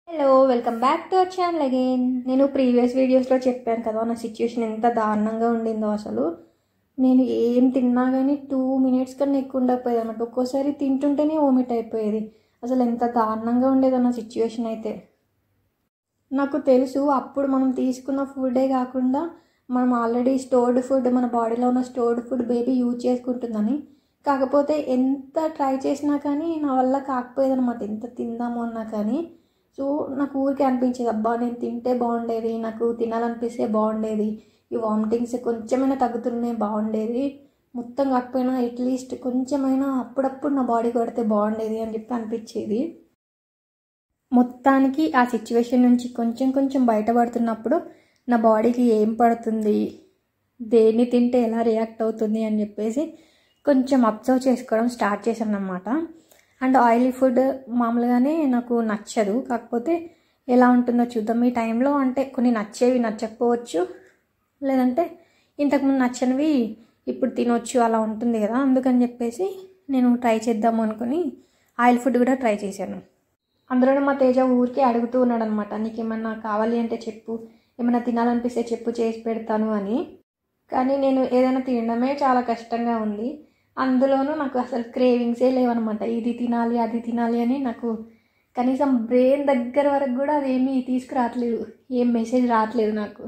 Hello welcome back to our channel again. నేను previous వీడియోస్లో చెప్పాను కదా నా సిచ్యువేషన్ ఎంత దారుణంగా ఉండిందో. అసలు నేను ఏం తిన్నా కానీ 2 minutes కన్నా ఎక్కువ ఉండకపోయేది అనమాట. ఒక్కోసారి తింటుంటేనే వోమిట్ అయిపోయేది. అసలు ఎంత దారుణంగా ఉండేదో నా సిచ్యువేషన్ అయితే. నాకు తెలుసు అప్పుడు మనం తీసుకున్న ఫుడ్డే కాకుండా మనం ఆల్రెడీ స్టోర్డ్ ఫుడ్, మన బాడీలో ఉన్న స్టోర్డ్ ఫుడ్ బేబీ యూజ్ చేసుకుంటుందని. కాకపోతే ఎంత ట్రై చేసినా కానీ నా వల్ల కాకపోయేది అనమాట. ఎంత తిందాము అన్నా కానీ. సో నాకు ఊరికే అనిపించేది, అబ్బా నేను తింటే బాగుండేది, నాకు తినాలనిపిస్తే బాగుండేది, ఈ వామిటింగ్స్ కొంచెమైనా తగ్గుతున్నాయి బాగుండేది, మొత్తం కాకపోయినా అట్లీస్ట్ కొంచెమైనా అప్పుడప్పుడు నా బాడీ కొడితే బాగుండేది అని చెప్పి అనిపించేది. మొత్తానికి ఆ సిచ్యువేషన్ నుంచి కొంచెం కొంచెం బయటపడుతున్నప్పుడు నా బాడీకి ఏం పడుతుంది, దేన్ని తింటే ఎలా రియాక్ట్ అవుతుంది అని చెప్పేసి కొంచెం అబ్జర్వ్ చేసుకోవడం స్టార్ట్ చేశాను అన్నమాట. అండ్ ఆయిలీ ఫుడ్ మామూలుగానే నాకు నచ్చదు. కాకపోతే ఎలా ఉంటుందో చూద్దాం ఈ టైంలో. అంటే కొన్ని నచ్చేవి నచ్చకపోవచ్చు, లేదంటే ఇంతకుముందు నచ్చనివి ఇప్పుడు తినొచ్చు, అలా ఉంటుంది కదా. అందుకని చెప్పేసి నేను ట్రై చేద్దాము అనుకుని ఆయిల్ ఫుడ్ కూడా ట్రై చేశాను. అందులోనే మా తేజ ఊరికే అడుగుతూ ఉన్నాడు అనమాట, నీకేమన్నా కావాలి అంటే చెప్పు, ఏమైనా తినాలనిపిస్తే చెప్పు, చేసి పెడతాను అని. కానీ నేను ఏదైనా తినడమే చాలా కష్టంగా ఉంది. అందులోనూ నాకు అసలు క్రేవింగ్సే లేవన్నమాట. ఇది తినాలి అది తినాలి అని నాకు కనీసం బ్రెయిన్ దగ్గర వరకు కూడా అదేమీ తీసుకురావట్లేదు, ఏం మెసేజ్ రావట్లేదు నాకు.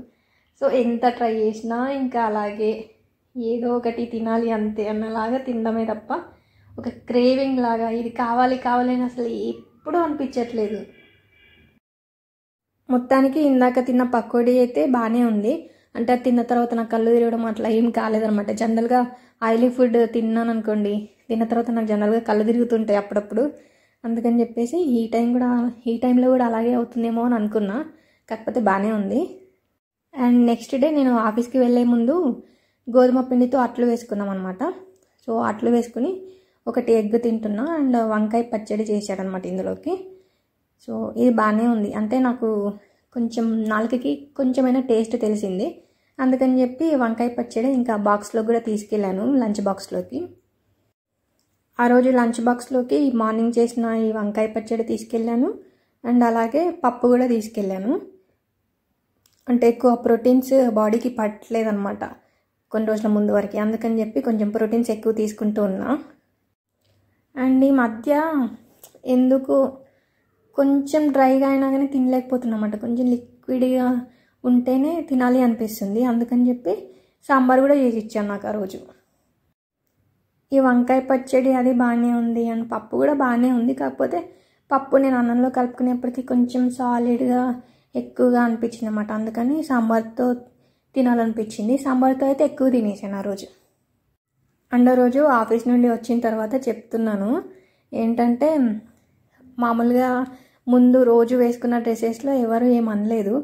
సో ఎంత ట్రై చేసినా ఇంకా అలాగే ఏదో ఒకటి తినాలి అంతే అన్నలాగా తినడమే తప్ప ఒక క్రేవింగ్ లాగా ఇది కావాలి కావాలి అని అసలు ఎప్పుడూ అనిపించట్లేదు. మొత్తానికి ఇందాక తిన్న పకోడీ అయితే బాగానే ఉంది. అంటే అది తిన్న తర్వాత నాకు కళ్ళు తిరగడం అట్లా ఏం కాలేదనమాట. జనరల్గా ఆయిలీ ఫుడ్ తిన్నాను అనుకోండి, తిన్న తర్వాత నాకు జనరల్గా కళ్ళు తిరుగుతుంటాయి అప్పుడప్పుడు. అందుకని చెప్పేసి ఈ టైంలో కూడా అలాగే అవుతుందేమో అని అనుకున్నా. కాకపోతే బాగానే ఉంది. అండ్ నెక్స్ట్ డే నేను ఆఫీస్కి వెళ్ళే ముందు గోధుమ పిండితో అట్లు వేసుకున్నాం అనమాట. సో అట్లు వేసుకుని ఒకటి ఎగ్ తింటున్నా. అండ్ వంకాయ పచ్చడి చేశాడనమాట ఇందులోకి. సో ఇది బాగానే ఉంది. అంటే నాకు కొంచెం నాలుకకి కొంచెమైనా టేస్ట్ తెలిసింది. అందుకని చెప్పి వంకాయ పచ్చడి ఇంకా బాక్స్లో కూడా తీసుకెళ్ళాను, లంచ్ బాక్స్లోకి. ఆ రోజు లంచ్ బాక్స్లోకి మార్నింగ్ చేసిన ఈ వంకాయ పచ్చడి తీసుకెళ్ళాను. అండ్ అలాగే పప్పు కూడా తీసుకెళ్ళాను. అంటే ఎక్కువ ప్రోటీన్స్ బాడీకి పట్టలేదన్నమాట కొన్ని రోజుల ముందు వరకు. అందుకని చెప్పి కొంచెం ప్రోటీన్స్ ఎక్కువ తీసుకుంటూ ఉన్నా. అండ్ ఈ మధ్య ఎందుకు కొంచెం డ్రైగా అయినా కానీ తినలేకపోతున్నమాట. కొంచెం లిక్విడ్గా ఉంటేనే తినాలి అనిపిస్తుంది. అందుకని చెప్పి సాంబార్ కూడా చేసి ఇచ్చాను నాకు ఆ రోజు. ఈ వంకాయ పచ్చడి అది బాగానే ఉంది. అండ్ పప్పు కూడా బాగానే ఉంది. కాకపోతే పప్పు నేను అన్నంలో కలుపుకునేప్పటికీ కొంచెం సాలిడ్గా ఎక్కువగా అనిపించింది అన్నమాట. అందుకని సాంబార్తో తినాలనిపించింది. సాంబార్తో అయితే ఎక్కువ తినేసాను ఆ రోజు. అండ్ ఆ రోజు ఆఫీస్ నుండి వచ్చిన తర్వాత చెప్తున్నాను ఏంటంటే, మామూలుగా ముందు రోజు వేసుకున్న డ్రెస్సెస్లో ఎవరు ఏమనలేదు.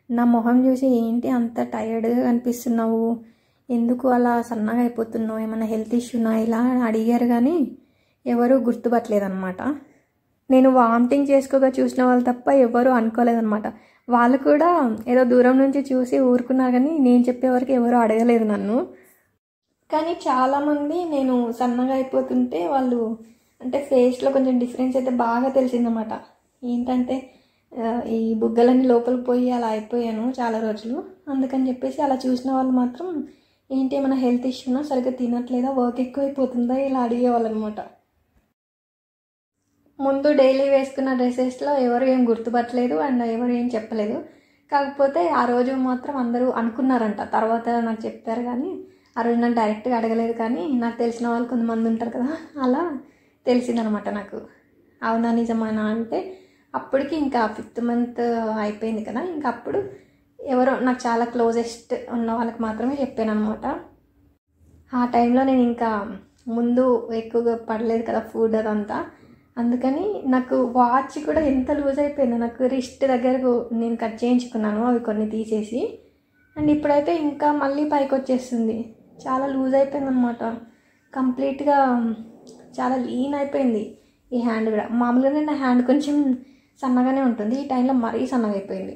నా మొహం చూసి ఏంటి అంత టైర్డ్గా కనిపిస్తున్నావు, ఎందుకు అలా సన్నగా అయిపోతున్నావు, ఏమైనా హెల్త్ ఇష్యూనా ఇలా అడిగారు. కానీ ఎవరు గుర్తుపట్టలేదన్నమాట. నేను వామిటింగ్ చేసుకోగా చూసిన వాళ్ళు తప్ప ఎవరు అనుకోలేదన్నమాట. వాళ్ళు కూడా ఏదో దూరం నుంచి చూసి ఊరుకున్నారు. కానీ నేను చెప్పేవరకు ఎవరు అడగలేదు నన్ను. కానీ చాలామంది నేను సన్నగా అయిపోతుంటే వాళ్ళు అంటే ఫేస్లో కొంచెం డిఫరెన్స్ అయితే బాగా తెలిసిందన్నమాట. ఏంటంటే ఈ బుగ్గలన్నీ లోపలికి పోయి అలా అయిపోయాను చాలా రోజులు. అందుకని చెప్పేసి అలా చూసిన వాళ్ళు మాత్రం ఏంటి ఏమైనా హెల్త్ ఇష్యూనా, సరిగ్గా తినట్లేదా, వర్క్ ఎక్కువైపోతుందా, ఇలా అడిగేవాళ్ళు అనమాట. ముందు డైలీ వేసుకున్న డ్రెస్సెస్లో ఎవరు ఏం గుర్తుపట్టలేదు అండ్ ఎవరు ఏం చెప్పలేదు. కాకపోతే ఆ రోజు మాత్రం అందరూ అనుకున్నారంట. తర్వాత నాకు చెప్పారు. కానీ ఆ రోజు నన్ను డైరెక్ట్గా అడగలేదు. కానీ నాకు తెలిసిన వాళ్ళు కొంతమంది ఉంటారు కదా, అలా తెలిసిందనమాట నాకు. అవునా నిజమేనా అంటే అప్పటికి ఇంకా 5th month అయిపోయింది కదా. ఇంకా అప్పుడు ఎవరో నాకు చాలా క్లోజెస్ట్ ఉన్న వాళ్ళకి మాత్రమే చెప్పాను అనమాట. ఆ టైంలో నేను ఇంకా ముందు ఎక్కువగా పడలేదు కదా ఫుడ్ అదంతా. అందుకని నాకు వాచ్ కూడా ఎంత లూజ్ అయిపోయిందో. నాకు రిస్ట్ దగ్గరకు నేను కట్ చేయించుకున్నాను అవి కొన్ని తీసేసి. అండ్ ఇప్పుడైతే ఇంకా మళ్ళీ పైకి వచ్చేస్తుంది. చాలా లూజ్ అయిపోయింది అనమాట. కంప్లీట్గా చాలా లీన్ అయిపోయింది ఈ హ్యాండ్ కూడా. మామూలుగానే నా హ్యాండ్ కొంచెం సన్నగానే ఉంటుంది, ఈ టైంలో మరీ సన్నగా అయిపోయింది.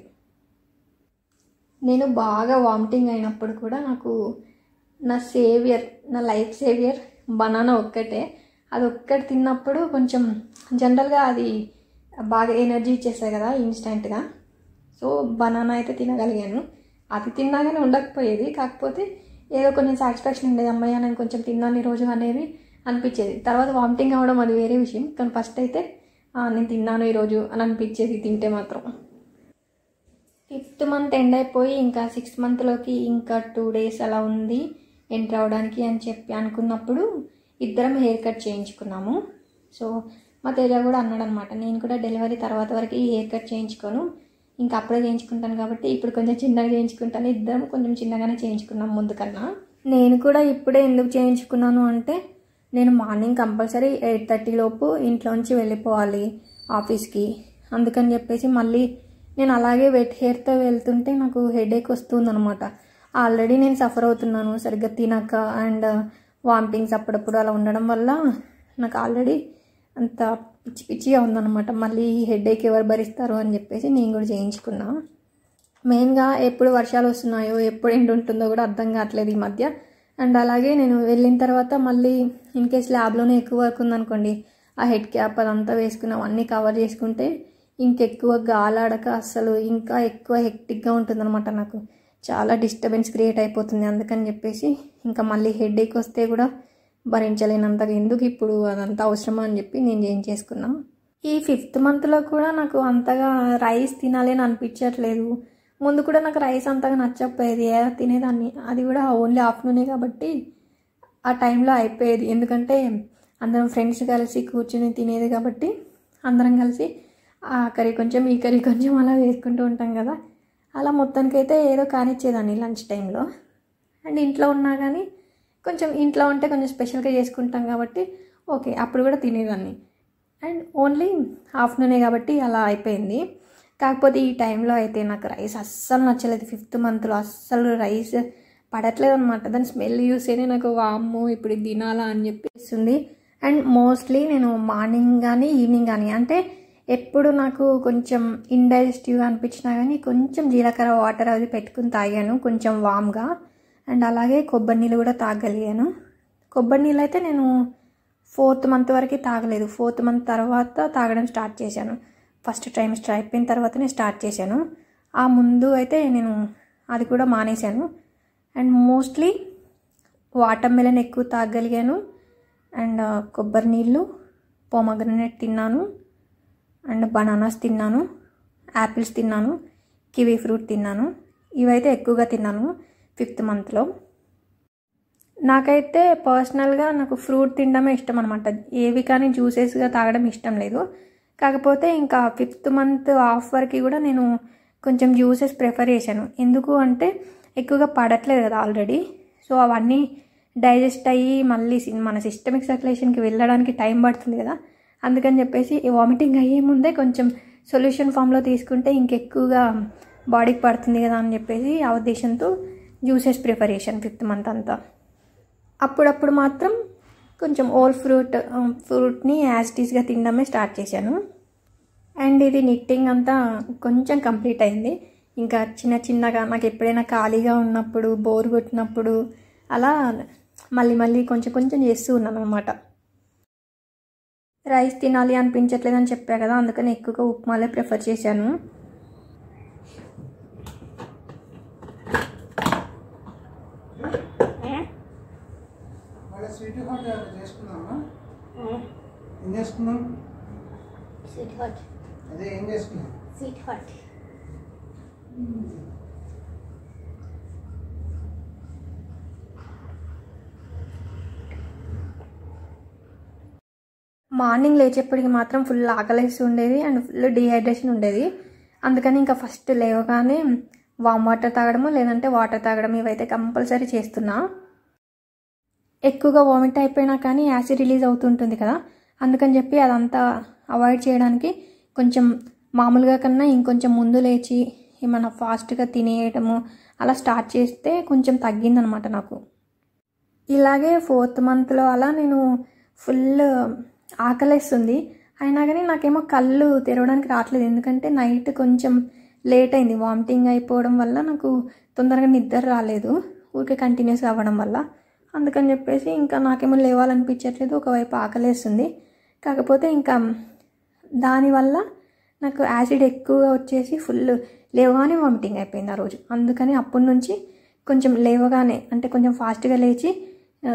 నేను బాగా వామిటింగ్ అయినప్పుడు కూడా నాకు నా లైఫ్ సేవియర్ బనానా ఒక్కటే. అది ఒక్కటి తిన్నప్పుడు కొంచెం జనరల్గా అది బాగా ఎనర్జీ ఇచ్చేస్తాయి కదా ఇన్స్టెంట్గా. సో బనానా అయితే తినగలిగాను. అది తిన్నాగానే ఉండకపోయేది, కాకపోతే ఏదో కొంచెం సాటిస్ఫాక్షన్ ఉండేది, అమ్మాయి నేను కొంచెం తిన్నాను ఈరోజు అనేది అనిపించేది. తర్వాత వామిటింగ్ అవ్వడం అది వేరే విషయం, కానీ ఫస్ట్ అయితే నేను తిన్నాను ఈరోజు అని అనిపించేది తింటే మాత్రం. 5th మంత్ ఎండ్ అయిపోయి ఇంకా 6th మంత్లోకి ఇంకా 2 days అలా ఉంది ఎంటర్ అవ్వడానికి అని చెప్పి అనుకున్నప్పుడు ఇద్దరం హెయిర్ కట్ చేయించుకున్నాము. సో మా తేజ కూడా అన్నాడు అనమాట, నేను కూడా డెలివరీ తర్వాత వరకు హెయిర్ కట్ చేయించుకోను, ఇంకా అప్పుడే చేయించుకుంటాను కాబట్టి ఇప్పుడు కొంచెం చిన్నగా చేయించుకుంటాను. ఇద్దరం కొంచెం చిన్నగానే చేయించుకున్నాం ముందు కన్నా. నేను కూడా ఇప్పుడే ఎందుకు చేయించుకున్నాను అంటే, నేను మార్నింగ్ కంపల్సరీ 8:30 లోపు ఇంట్లోంచి వెళ్ళిపోవాలి ఆఫీస్కి. అందుకని చెప్పేసి మళ్ళీ నేను అలాగే వెట్ హెయిర్తో వెళ్తుంటే నాకు హెడేక్ వస్తుందన్నమాట. ఆల్రెడీ నేను సఫర్ అవుతున్నాను సరిగ్గా తినక అండ్ వామిటింగ్స్ అప్పుడప్పుడు అలా ఉండడం వల్ల నాకు ఆల్రెడీ అంత పిచ్చి పిచ్చిగా ఉందన్నమాట. మళ్ళీ హెడేక్ ఎవరు భరిస్తారు అని చెప్పేసి నేను కూడా చేయించుకున్నా. మెయిన్గా ఎప్పుడు వర్షాలు వస్తున్నాయో ఎప్పుడు ఎండ ఉంటుందో కూడా అర్థం కావట్లేదు ఈ మధ్య. అండ్ అలాగే నేను వెళ్ళిన తర్వాత మళ్ళీ ఇన్ కేస్ ల్యాబ్లోనే ఎక్కువ వర్క్ ఉందనుకోండి, ఆ హెడ్ క్యాప్ అదంతా వేసుకున్నాం అన్నీ కవర్ చేసుకుంటే ఇంకెక్కువ గాలాడక అసలు ఇంకా ఎక్కువ హెక్టిక్గా ఉంటుందన్నమాట. నాకు చాలా డిస్టర్బెన్స్ క్రియేట్ అయిపోతుంది. అందుకని చెప్పేసి ఇంకా మళ్ళీ హెడేక్ వస్తే కూడా భరించలేనంతగా ఎందుకు ఇప్పుడు అదంతా అవసరమా అని చెప్పి నేను చేయించేసుకున్నా. ఈ 5th మంత్లో కూడా నాకు అంతగా రైస్ తినాలి అని అనిపించట్లేదు. ముందు కూడా నాకు రైస్ అంతగా నచ్చకపోయేది, తినేదాన్ని, అది కూడా ఓన్లీ ఆఫ్టర్నూనే కాబట్టి ఆ టైంలో అయిపోయేది. ఎందుకంటే అందరం ఫ్రెండ్స్ కలిసి కూర్చొని తినేది కాబట్టి అందరం కలిసి ఆ కర్రీ కొంచెం ఈ కర్రీ కొంచెం అలా వేసుకుంటూ ఉంటాం కదా, అలా మొత్తానికైతే ఏదో కానిచ్చేదాన్ని లంచ్ టైంలో. అండ్ ఇంట్లో ఉన్నా కానీ కొంచెం ఇంట్లో ఉంటే కొంచెం స్పెషల్గా చేసుకుంటాం కాబట్టి ఓకే అప్పుడు కూడా తినేదాన్ని. అండ్ ఓన్లీ ఆఫ్టర్నూనే కాబట్టి అలా అయిపోయింది. కాకపోతే ఈ టైంలో అయితే నాకు రైస్ అస్సలు నచ్చలేదు. 5th మంత్లో అస్సలు రైస్ పడట్లేదు అనమాట. దాని స్మెల్ చూస్తేనే నాకు వామ్మో ఇప్పుడు ఇది తినాలా అని చెప్పేస్తుంది. అండ్ మోస్ట్లీ నేను మార్నింగ్ కానీ ఈవినింగ్ కానీ అంటే ఎప్పుడు నాకు కొంచెం ఇండైజెస్టివ్గా అనిపించినా కానీ కొంచెం జీలకర్ర వాటర్ అది పెట్టుకుని తాగాను కొంచెం వామ్గా. అండ్ అలాగే కొబ్బరి నీళ్ళు కూడా తాగలిగాను. కొబ్బరి నీళ్ళు అయితే నేను 4th మంత్ వరకు తాగలేదు. 4th మంత్ తర్వాత తాగడం స్టార్ట్ చేశాను. ఫస్ట్ ట్రైమిస్టర్ అయిపోయిన తర్వాతనే స్టార్ట్ చేశాను. ఆ ముందు అయితే నేను అది కూడా మానేశాను. అండ్ మోస్ట్లీ వాటర్ మెలన్ ఎక్కువ తాగలిగాను. అండ్ కొబ్బరి నీళ్ళు, పోమగ్రనేట్ తిన్నాను, అండ్ బనానాస్ తిన్నాను, యాపిల్స్ తిన్నాను, కివీ ఫ్రూట్ తిన్నాను. ఇవైతే ఎక్కువగా తిన్నాను 5th మంత్లో. నాకైతే పర్సనల్గా నాకు ఫ్రూట్ తినడమే ఇష్టం అనమాట. ఏవి కానీ జ్యూసెస్గా తాగడం ఇష్టం లేదు. కాకపోతే ఇంకా 5th మంత్ ఆఫ్ వరకు కూడా నేను కొంచెం జ్యూసెస్ ప్రిఫర్ చేశాను. ఎందుకు అంటే ఎక్కువగా పడట్లేదు కదా ఆల్రెడీ. సో అవన్నీ డైజెస్ట్ అయ్యి మళ్ళీ మన సిస్టమిక్ సర్క్యులేషన్కి వెళ్ళడానికి టైం పడుతుంది కదా. అందుకని చెప్పేసి వామిటింగ్ అయ్యే ముందే కొంచెం సొల్యూషన్ ఫామ్లో తీసుకుంటే ఇంకెక్కువగా బాడీకి పడుతుంది కదా అని చెప్పేసి ఆ ఉద్దేశంతో జ్యూసెస్ ప్రిఫర్ చేశాను 5th మంత్ అంతా. అప్పుడప్పుడు మాత్రం కొంచెం ఓల్ ఫ్రూట్ని యాజిటీస్గా తినడమే స్టార్ట్ చేశాను. అండ్ ఇది నిట్టింగ్ అంతా కొంచెం కంప్లీట్ అయింది. ఇంకా చిన్నగా నాకు ఎప్పుడైనా ఖాళీగా ఉన్నప్పుడు బోర్ కొట్టినప్పుడు అలా మళ్ళీ కొంచెం చేస్తూ ఉన్నాను అనమాట. రైస్ తినాలి అనిపించట్లేదని చెప్పా కదా, అందుకని ఎక్కువగా ఉప్మాలే ప్రిఫర్ చేశాను. స్వీట్ హాట్ చేసుకున్నామా? ఏం చేసుకున్నాం? Sweet hot. అదే ఏం చేసుకున్నాం? Sweet hot. మార్నింగ్ లేచేప్పటికి మాత్రం ఫుల్ ఆకలేసి ఉండేది అండ్ ఫుల్ డిహైడ్రేషన్ ఉండేది. అందుకని ఇంకా ఫస్ట్ లేవగానే వామ్ వాటర్ తాగడము లేదంటే వాటర్ తాగడం ఇవైతే కంపల్సరీ చేస్తున్నా. ఎక్కువగా వామిట్ అయిపోయినా కానీ యాసిడ్ రిలీజ్ అవుతుంటుంది కదా, అందుకని చెప్పి అదంతా అవాయిడ్ చేయడానికి కొంచెం మామూలుగా కన్నా ఇంకొంచెం ముందు లేచి ఏమన్నా ఫాస్ట్గా తినేయటము అలా స్టార్ట్ చేస్తే కొంచెం తగ్గిందనమాట నాకు. ఇలాగే 4th మంత్లో అలా నేను ఫుల్ ఆకలేస్తుంది, అయినా కానీ నాకేమో కళ్ళు తెరవడానికి రావట్లేదు. ఎందుకంటే నైట్ కొంచెం లేట్ అయింది, వామిటింగ్ అయిపోవడం వల్ల నాకు తొందరగా నిద్ర రాలేదు ఊరికే కంటిన్యూస్గా అవ్వడం వల్ల. అందుకని చెప్పేసి ఇంకా నాకేమో లేవాలనిపించట్లేదు, ఒకవైపు ఆకలేస్తుంది. కాకపోతే ఇంకా దానివల్ల నాకు యాసిడ్ ఎక్కువగా వచ్చేసి ఫుల్ లేవగానే వామిటింగ్ అయిపోయింది ఆ రోజు. అందుకని అప్పటి నుంచి కొంచెం లేవగానే అంటే కొంచెం ఫాస్ట్గా లేచి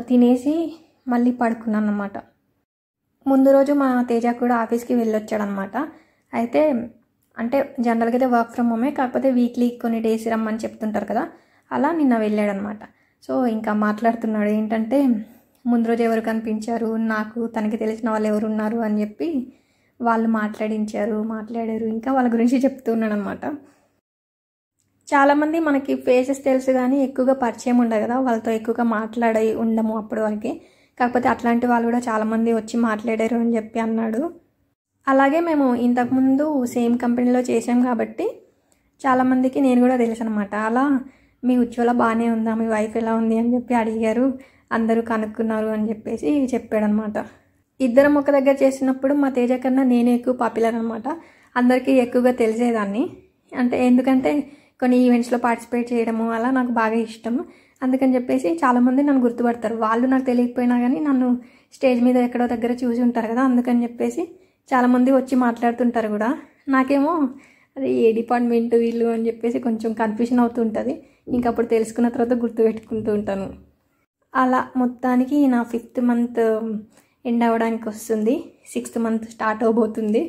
తినేసి మళ్ళీ పడుకున్నాను అన్నమాట. ముందు రోజు మా తేజ కూడా ఆఫీస్కి వెళ్ళొచ్చాడనమాట. అయితే అంటే జనరల్గా అయితే వర్క్ ఫ్రమ్ హోమే, కాకపోతే వీక్లీ కొన్ని డేస్ రమ్మని చెప్తుంటారు కదా, అలా నిన్న వెళ్ళాడనమాట. సో ఇంకా మాట్లాడుతున్నాడు ఏంటంటే ముందు రోజు ఎవరు కనిపించారు నాకు, తనకి తెలిసిన వాళ్ళు ఎవరు ఉన్నారు అని చెప్పి వాళ్ళు మాట్లాడారు, ఇంకా వాళ్ళ గురించి చెప్తున్నాడు అనమాట. చాలామంది మనకి ఫేసెస్ తెలుసు కానీ ఎక్కువగా పరిచయం ఉండదు కదా, వాళ్ళతో ఎక్కువగా మాట్లాడి ఉండము అప్పటి వరకు. కాకపోతే అట్లాంటి వాళ్ళు కూడా చాలామంది వచ్చి మాట్లాడారు అని చెప్పి అన్నాడు. అలాగే మేము ఇంతకుముందు సేమ్ కంపెనీలో చేసాం కాబట్టి చాలామందికి నేను కూడా తెలుసు అనమాట. అలా మీ ఉజ్వల బాగానే ఉందా, మీ వైఫ్ ఎలా ఉంది అని చెప్పి అడిగారు, అందరూ కనుక్కున్నారు అని చెప్పేసి చెప్పాడనమాట. ఇద్దరం ఒక దగ్గర చేసినప్పుడు మా తేజ కన్నా నేనే ఎక్కువ పాపులర్ అనమాట. అందరికీ ఎక్కువగా తెలిసేదాన్ని. అంటే ఎందుకంటే కొన్ని ఈవెంట్స్లో పార్టిసిపేట్ చేయడము అలా నాకు బాగా ఇష్టం. అందుకని చెప్పేసి చాలామంది నన్ను గుర్తుపడతారు. వాళ్ళు నాకు తెలియకపోయినా కానీ నన్ను స్టేజ్ మీద ఎక్కడో దగ్గర చూసి ఉంటారు కదా, అందుకని చెప్పేసి చాలామంది వచ్చి మాట్లాడుతుంటారు కూడా. నాకేమో అది ఏ డిపార్ట్మెంట్ వీళ్ళు అని చెప్పేసి కొంచెం కన్ఫ్యూజన్ అవుతుంటుంది. ఇంకప్పుడు తెలుసుకున్న తర్వాత గుర్తుపెట్టుకుంటూ ఉంటాను. అలా మొత్తానికి నా 5th మంత్ ఎండ్ అవ్వడానికి వస్తుంది, 6th మంత్ స్టార్ట్ అవబోతుంది.